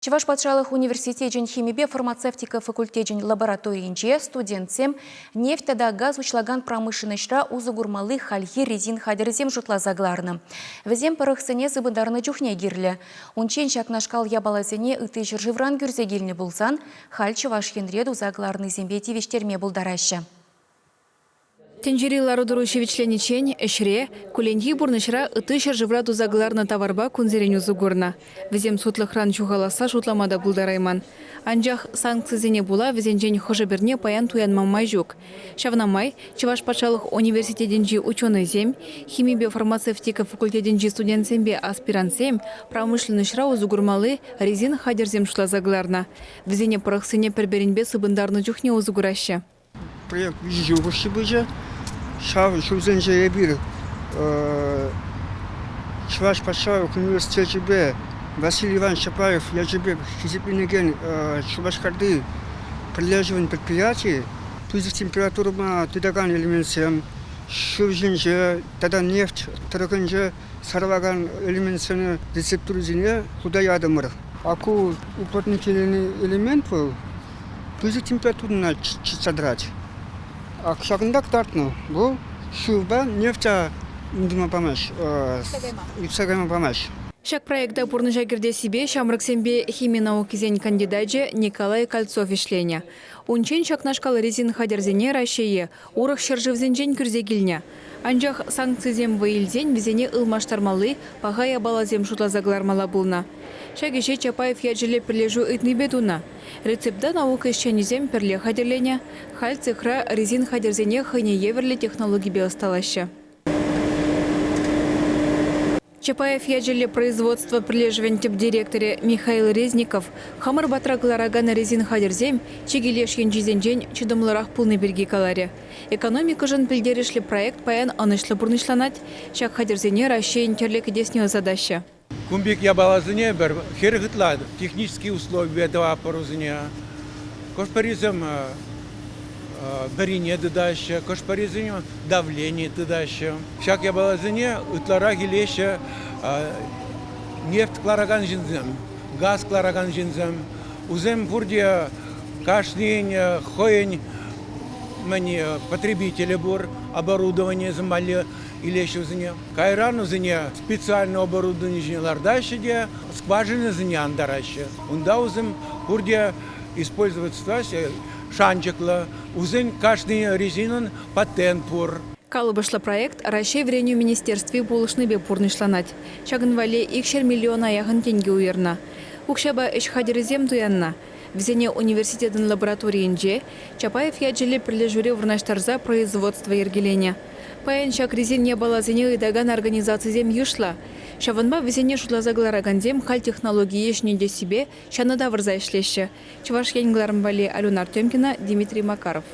Чуваш патшалық университетен химибе фармацевтика факультетен лабораториинче студентсем нефтяда газ учлаган промышленностьра узыгурмалы хальхи резин хадерзем жутлазагларны. Везем парықсыне зыбындарны чухне гирлі. Унчен шакнашкал ябалазене ыты жыржывран гюрзегилне булсан, халь чуваш хенред узагларны зембети вештерме булдараща. Тенджери Ларудурушевичленичень, эшре, куленьи бурнышра ытышер живра тузагларна товарба кунзереню зугурна. Везем сутлыхран чухаласа шутламада булдарайман. Анжах санкцизене була везенжень хожеберне паян туян маммай жук. Шавнамай, Чуваш патшалық университетенжи ученый зем, химибе фармацевтика факультетенжи студентсембе аспирантсем, промышленныйшра узугурмалы резин хадерзем шлазагларна. Везене парахсыне перберенбе сыбындарны жухне узугураща. Проект визжу Шав шузенже бир Чуваш патшалық университете Василий Иванович Чапаев яжебе хизипинеген Чувашкарды прилеживание предприятий, тузик температура тыдаган элементсем, шузенже тада нефть, тараканже сарваган элементсене рецептуризине худа ядамыр. Аку уплотнительный элемент был, тузик температуру содрать. А кшагындак тартну, бұл шуба нефтя индима памаш, ипсагайма памаш. Шак проекта бурныжа кирде себе шамрыксембе химия наукизен кандидатже Николай Кольцов ишленя. Унчен шакнашкал резин хадерзене ращее, урых шыржывзенжен күрзегилня. Анжах санкцизем ваилзен визене ылмаштармалы, пагая балазем шутлазаглармала булна. Шагеше Чапаев яджеле прилежу итни бедуна. Рецепта наука ищенизем перле хадерленя, халь цихра резин хадерзене хайне еверле технологии биосталаща. Чапаев яджеле производство прилеживен директоре Михаил Резников, хамар батрагларагана резин хадерзем, чигилеш енжизенжен чудомларах пулны берги каларе. Экономика жын пильдерешле проект паян анышлы бурнышланать, шак хадерзене расщеен терлек деснео задаща. Кумбик ябалазыне бір хергытлады, технические условия два порузыне, кошпаризм барине дыдаща, кошпаризм давление дыдаща. Шак ябалазыне ытлара гилеща нефть клараган жинзем, газ клараган жинзем, узем бурде кашлень, хоень, мани потребители бур, оборудование замали или еще зне. Кайрану зне специальное оборудование лардащиде, скважины зне андараще. Ундаузем бурде использовать ситуацию шанчекла, узен каждый резинон патент пур. Калыбышла проект Рашей вреню министерстве булышны бе пурнышланать. Чагынвале икшер миллиона яғын тенге уерна. Укшаба эш хадерзем туянна. Везене университетын лабораториинже Чапаев яджеле прилежуре врнаштарза производство ергеленя. Паян шак резин не балазене ыдаган организациязем юшла. Шаванба везене шутлазаглараганзем халь технологии ешнеде себе шанада врза ишлеще. Чуваш янглармвале Алена Артемкина, Дмитрий Макаров.